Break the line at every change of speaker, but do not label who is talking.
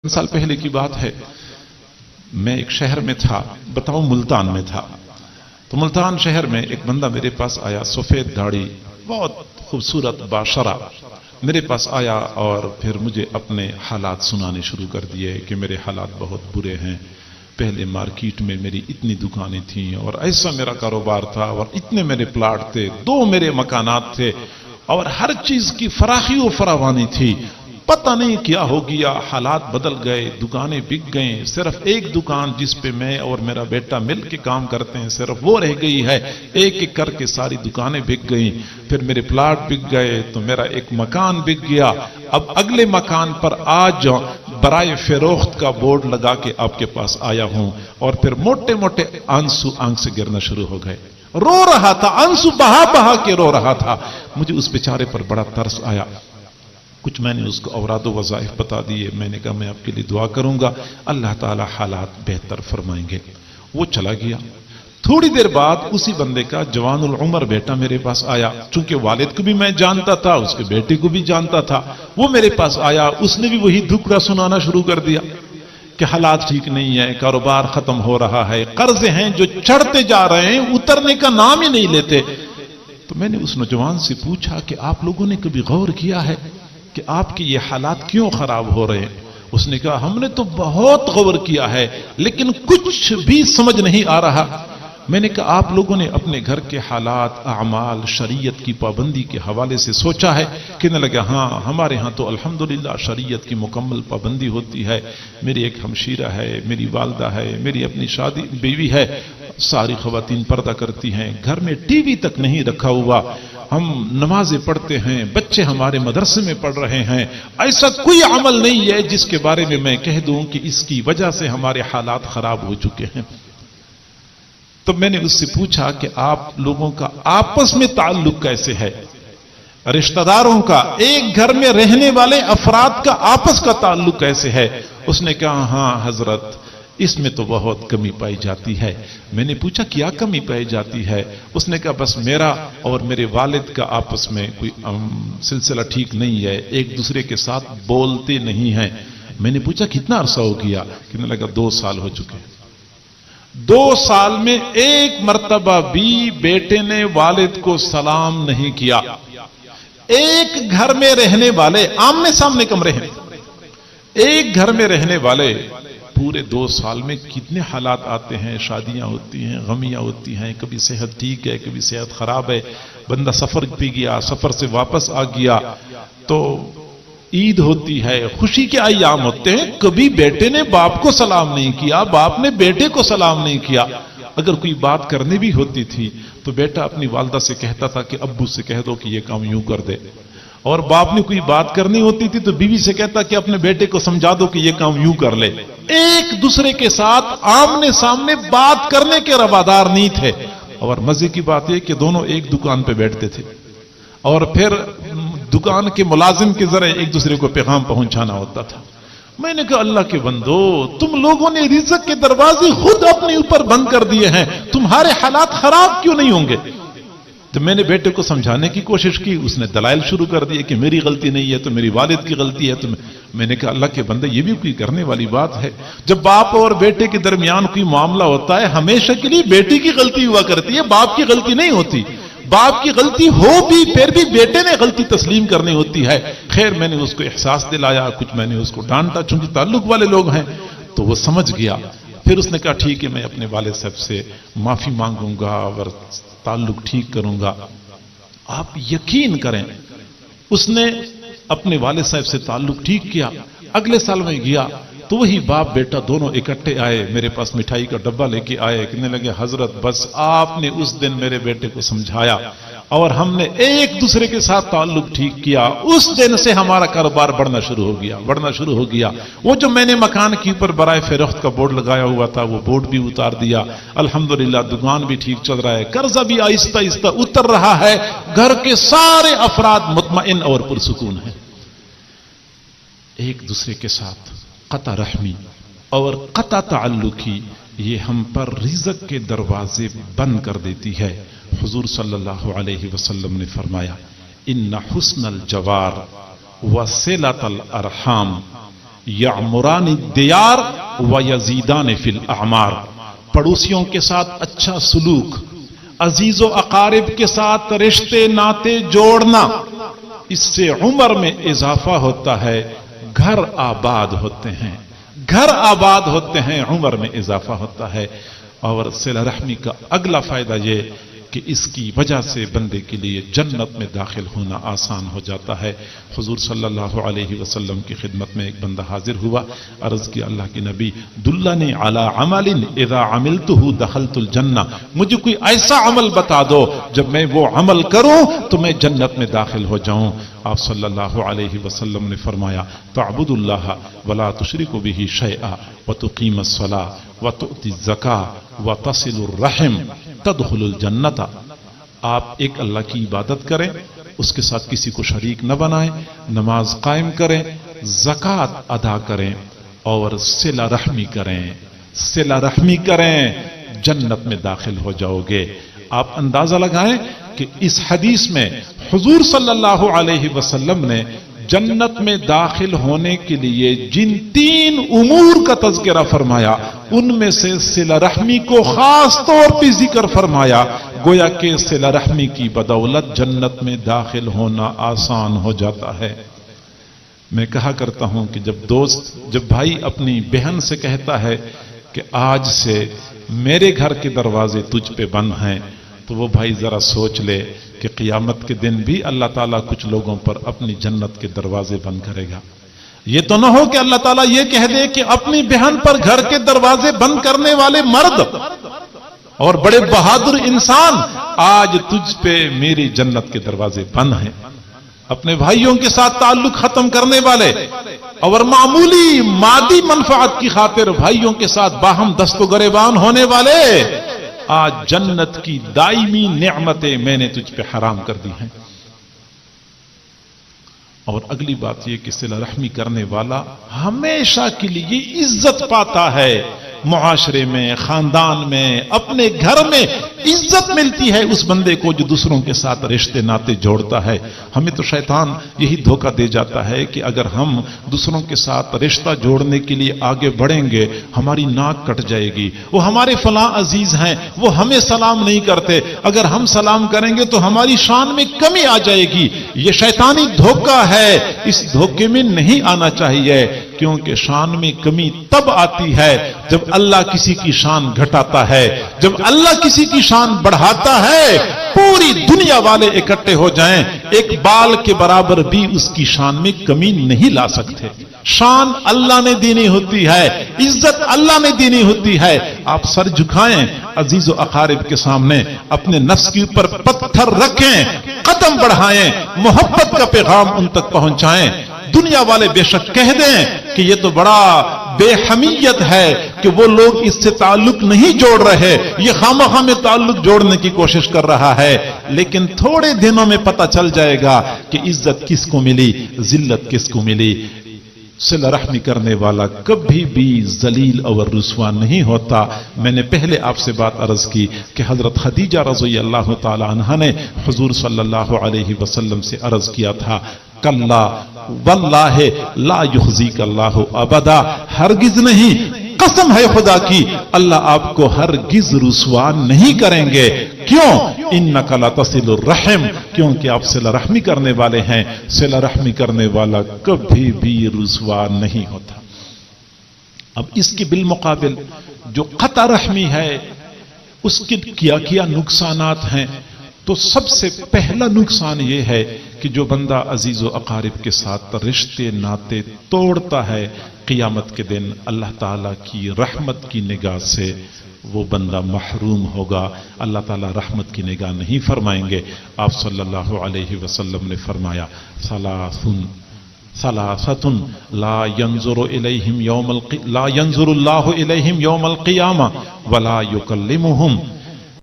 سال پہلے کی بات ہے، میں ایک شہر میں تھا، بتاؤں ملتان میں تھا، تو ملتان شہر میں ایک بندہ میرے پاس آیا، سفید داڑھی، بہت خوبصورت باشرہ، میرے پاس آیا اور پھر مجھے اپنے حالات سنانے شروع کر دیے کہ میرے حالات بہت برے ہیں، پہلے مارکیٹ میں میری اتنی دکانیں تھیں اور ایسا میرا کاروبار تھا اور اتنے میرے پلاٹ تھے، 2 میرے مکانات تھے اور ہر چیز کی فراخی و فراوانی تھی، پتہ نہیں کیا ہو گیا، حالات بدل گئے، دکانیں بک گئیں، صرف ایک دکان جس پہ میں اور میرا بیٹا مل کے کام کرتے ہیں صرف وہ رہ گئی ہے، ایک ایک کر کے ساری دکانیں بک گئیں، پھر میرے پلاٹ بک گئے تو میرا ایک مکان بک گیا، اب اگلے مکان پر آج برائے فروخت کا بورڈ لگا کے آپ کے پاس آیا ہوں، اور پھر موٹے موٹے آنسو آنکھ سے گرنا شروع ہو گئے، رو رہا تھا، آنسو بہا بہا کے رو رہا تھا، مجھے اس بیچارے پر بڑا ترس آیا، کچھ میں نے اس کو اوراد و وظائف بتا دیے، میں نے کہا میں آپ کے لیے دعا کروں گا، اللہ تعالی حالات بہتر فرمائیں گے، وہ چلا گیا۔ تھوڑی دیر بعد اسی بندے کا جوان العمر بیٹا میرے پاس آیا، چونکہ والد کو بھی میں جانتا تھا، اس کے بیٹے کو بھی جانتا تھا، وہ میرے پاس آیا، اس نے بھی وہی دکھڑا سنانا شروع کر دیا کہ حالات ٹھیک نہیں ہے، کاروبار ختم ہو رہا ہے، قرضے ہیں جو چڑھتے جا رہے ہیں، اترنے کا نام ہی نہیں لیتے۔ تو میں نے اس نوجوان سے پوچھا کہ آپ لوگوں نے کبھی غور کیا ہے کہ آپ کے یہ حالات کیوں خراب ہو رہے ہیں؟ اس نے کہا ہم نے تو بہت غور کیا ہے لیکن کچھ بھی سمجھ نہیں آ رہا۔ میں نے کہا آپ لوگوں نے اپنے گھر کے حالات، اعمال، شریعت کی پابندی کے حوالے سے سوچا ہے؟ کہنے لگا ہاں ہمارے ہاں تو الحمدللہ شریعت کی مکمل پابندی ہوتی ہے، میری ایک ہمشیرہ ہے، میری والدہ ہے، میری اپنی شادی بیوی ہے، ساری خواتین پردہ کرتی ہیں، گھر میں ٹی وی تک نہیں رکھا ہوا، ہم نمازیں پڑھتے ہیں، بچے ہمارے مدرسے میں پڑھ رہے ہیں، ایسا کوئی عمل نہیں ہے جس کے بارے میں کہہ دوں کہ اس کی وجہ سے ہمارے حالات خراب ہو چکے ہیں۔ تو میں نے اس سے پوچھا کہ آپ لوگوں کا آپس میں تعلق کیسے ہے، رشتہ داروں کا، ایک گھر میں رہنے والے افراد کا آپس کا تعلق کیسے ہے؟ اس نے کہا ہاں حضرت اس میں تو بہت کمی پائی جاتی ہے۔ میں نے پوچھا کیا کمی پائی جاتی ہے؟ اس نے کہا بس میرا اور میرے والد کا آپس میں کوئی سلسلہ ٹھیک نہیں ہے، ایک دوسرے کے ساتھ بولتے نہیں ہیں۔ میں نے پوچھا کتنا عرصہ ہو گیا؟ کہنے لگا 2 سال ہو چکے۔ 2 سال میں ایک مرتبہ بھی بیٹے نے والد کو سلام نہیں کیا۔ ایک گھر میں رہنے والے آمنے سامنے کمرے ہیں، ایک گھر میں رہنے والے پورے 2 سال میں کتنے حالات آتے ہیں، شادیاں ہوتی ہیں، غمیاں ہوتی ہیں، کبھی صحت ٹھیک ہے، کبھی صحت خراب ہے، بندہ سفر پہ گیا، سفر سے واپس آ گیا، تو عید ہوتی ہے، خوشی کے ایام ہوتے ہیں، کبھی بیٹے نے باپ کو سلام نہیں کیا، باپ نے بیٹے کو سلام نہیں کیا۔ اگر کوئی بات کرنی بھی ہوتی تھی تو بیٹا اپنی والدہ سے کہتا تھا کہ ابو سے کہہ دو کہ یہ کام یوں کر دے، اور باپ نے کوئی بات کرنی ہوتی تھی تو بیوی سے کہتا کہ اپنے بیٹے کو سمجھا دو کہ یہ کام یوں کر لے۔ ایک دوسرے کے ساتھ آمنے سامنے بات کرنے کے روادار نہیں تھے، اور مزے کی بات یہ کہ دونوں ایک دکان پہ بیٹھتے تھے اور پھر دکان کے ملازم کے ذریعے ایک دوسرے کو پیغام پہنچانا ہوتا تھا۔ میں نے کہا اللہ کے بندو تم لوگوں نے رزق کے دروازے خود اپنے اوپر بند کر دیے ہیں، تمہارے حالات خراب کیوں نہیں ہوں گے؟ تو میں نے بیٹے کو سمجھانے کی کوشش کی، اس نے دلائل شروع کر دیے کہ میری غلطی نہیں ہے تو میری والد کی غلطی ہے، تو میں نے کہا اللہ کے بندے یہ بھی کوئی کرنے والی بات ہے؟ جب باپ اور بیٹے کے درمیان کوئی معاملہ ہوتا ہے ہمیشہ کے لیے بیٹی کی غلطی ہوا کرتی ہے، باپ کی غلطی نہیں ہوتی، باپ کی غلطی ہو بھی پھر بھی بیٹے نے غلطی تسلیم کرنی ہوتی ہے۔ خیر میں نے اس کو احساس دلایا، کچھ میں نے اس کو ڈانٹا، چونکہ تعلق والے لوگ ہیں تو وہ سمجھ گیا۔ پھر اس نے کہا ٹھیک ہے میں اپنے والد صاحب سے معافی مانگوں گا اور تعلق ٹھیک کروں گا۔ آپ یقین کریں اس نے اپنے والد صاحب سے تعلق ٹھیک کیا۔ اگلے سال میں گیا تو وہی باپ بیٹا دونوں اکٹھے آئے، میرے پاس مٹھائی کا ڈبہ لے کے آئے، کہنے لگے حضرت بس آپ نے اس دن میرے بیٹے کو سمجھایا اور ہم نے ایک دوسرے کے ساتھ تعلق ٹھیک کیا، اس دن سے ہمارا کاروبار بڑھنا شروع ہو گیا۔ وہ جو میں نے مکان کے اوپر برائے فروخت کا بورڈ لگایا ہوا تھا وہ بورڈ بھی اتار دیا، الحمدللہ دکان بھی ٹھیک چل رہا ہے، قرضہ بھی آہستہ آہستہ اتر رہا ہے، گھر کے سارے افراد مطمئن اور پرسکون ہیں۔ ایک دوسرے کے ساتھ قطع رحمی اور قطع تعلقی یہ ہم پر رزق کے دروازے بند کر دیتی ہے۔ حضور صلی اللہ علیہ وسلم نے فرمایا ان حسن الجوار وصلۃ الارحام یعمران الدیار ویزیدان فی الاعمار، پڑوسیوں کے ساتھ اچھا سلوک، عزیز و اقارب کے ساتھ رشتے ناتے جوڑنا، اس سے عمر میں اضافہ ہوتا ہے، گھر آباد ہوتے ہیں، گھر آباد ہوتے ہیں، عمر میں اضافہ ہوتا ہے۔ اور صلہ رحمی کا اگلا فائدہ یہ کہ اس کی وجہ سے بندے کے لیے جنت میں داخل ہونا آسان ہو جاتا ہے۔ حضور صلی اللہ علیہ وسلم کی خدمت میں ایک بندہ حاضر ہوا، عرض کی اللہ کے نبی دلنی علی عمل اذا عملتہ دخلت الجنہ، مجھے کوئی ایسا عمل بتا دو جب میں وہ عمل کروں تو میں جنت میں داخل ہو جاؤں۔ آپ صلی اللہ علیہ وسلم نے فرمایا تعبد اللہ ولا تشرک بہ شیئا وتقیم الصلاۃ وتؤتی الزکاۃ وتصل الرحم تدخل الجنۃ، آپ ایک اللہ کی عبادت کریں، اس کے ساتھ کسی کو شریک نہ بنائیں، نماز قائم کریں، زکوٰۃ ادا کریں اور صلہ رحمی کریں، صلہ رحمی کریں، جنت میں داخل ہو جاؤ گے۔ آپ اندازہ لگائیں کہ اس حدیث میں حضور صلی اللہ علیہ وسلم نے جنت میں داخل ہونے کے لیے جن 3 امور کا تذکرہ فرمایا ان میں سے صلہ رحمی کو خاص طور پہ ذکر فرمایا، گویا کہ صلہ رحمی کی بدولت جنت میں داخل ہونا آسان ہو جاتا ہے۔ میں کہا کرتا ہوں کہ جب بھائی اپنی بہن سے کہتا ہے کہ آج سے میرے گھر کے دروازے تجھ پہ بند ہیں، تو وہ بھائی ذرا سوچ لے کہ قیامت کے دن بھی اللہ تعالیٰ کچھ لوگوں پر اپنی جنت کے دروازے بند کرے گا۔ یہ تو نہ ہو کہ اللہ تعالیٰ یہ کہہ دے کہ اپنی بہن پر گھر کے دروازے بند کرنے والے مرد اور بڑے بہادر انسان، آج تجھ پہ میری جنت کے دروازے بند ہیں۔ اپنے بھائیوں کے ساتھ تعلق ختم کرنے والے اور معمولی مادی منفعت کی خاطر بھائیوں کے ساتھ باہم دست و گریبان ہونے والے، آج جنت کی دائمی نعمتیں میں نے تجھ پہ حرام کر دی ہیں۔ اور اگلی بات یہ کہ صلہ رحمی کرنے والا ہمیشہ کے لیے عزت پاتا ہے، معاشرے میں، خاندان میں، اپنے گھر میں عزت ملتی ہے اس بندے کو جو دوسروں کے ساتھ رشتے ناتے جوڑتا ہے۔ ہمیں تو شیطان یہی دھوکہ دے جاتا ہے کہ اگر ہم دوسروں کے ساتھ رشتہ جوڑنے کے لیے آگے بڑھیں گے ہماری ناک کٹ جائے گی، وہ ہمارے فلاں عزیز ہیں وہ ہمیں سلام نہیں کرتے، اگر ہم سلام کریں گے تو ہماری شان میں کمی آ جائے گی۔ یہ شیطانی دھوکہ ہے، اس دھوکے میں نہیں آنا چاہیے، کیونکہ شان میں کمی تب آتی ہے جب اللہ کسی کی شان گھٹاتا ہے، جب اللہ کسی کی شان بڑھاتا ہے پوری دنیا والے اکٹھے ہو جائیں ایک بال کے برابر بھی اس کی شان میں کمی نہیں لا سکتے۔ شان اللہ نے دینی ہوتی ہے، عزت اللہ نے دینی ہوتی ہے۔ آپ سر جھکائیں عزیز و اقارب کے سامنے، اپنے نفس کے اوپر پتھر رکھیں، قدم بڑھائیں، محبت کا پیغام ان تک پہنچائیں۔ دنیا والے بے شک کہہ دیں کہ یہ تو بڑا بے حمیت ہے کہ وہ لوگ اس سے تعلق نہیں جوڑ رہے، یہ خامخواہ میں تعلق جوڑنے کی کوشش کر رہا ہے، لیکن تھوڑے دنوں میں پتہ چل جائے گا کہ عزت کس کو ملی، ذلت کس کو ملی۔ صلہ رحمی کرنے والا کبھی بھی ذلیل اور رسوا نہیں ہوتا۔ میں نے پہلے آپ سے بات عرض کی کہ حضرت خدیجہ رضی اللہ تعالی عنہا نے حضور صلی اللہ علیہ وسلم سے عرض کیا تھا کلا واللہ لا یخزیک اللہ ابدا، ہرگز نہیں، قسم ہے خدا کی اللہ آپ کو ہرگز رسوا نہیں کریں گے۔ کیوں؟ انک لتصل الرحم، کیونکہ آپ صلہ رحمی کرنے والے ہیں، صلہ رحمی کرنے والا کبھی بھی رسوا نہیں ہوتا۔ اب اس کے بالمقابل جو قطع رحمی ہے اس کے کیا نقصانات ہیں، تو سب سے پہلا نقصان یہ ہے کہ جو بندہ عزیز و اقارب کے ساتھ رشتے ناتے توڑتا ہے، قیامت کے دن اللہ تعالیٰ کی رحمت کی نگاہ سے وہ بندہ محروم ہوگا، اللہ تعالیٰ رحمت کی نگاہ نہیں فرمائیں گے۔ آپ صلی اللہ علیہ وسلم نے فرمایا ثلاثۃ لا ينظر اللہ الیہم یوم القیامہ ولا یکلمہم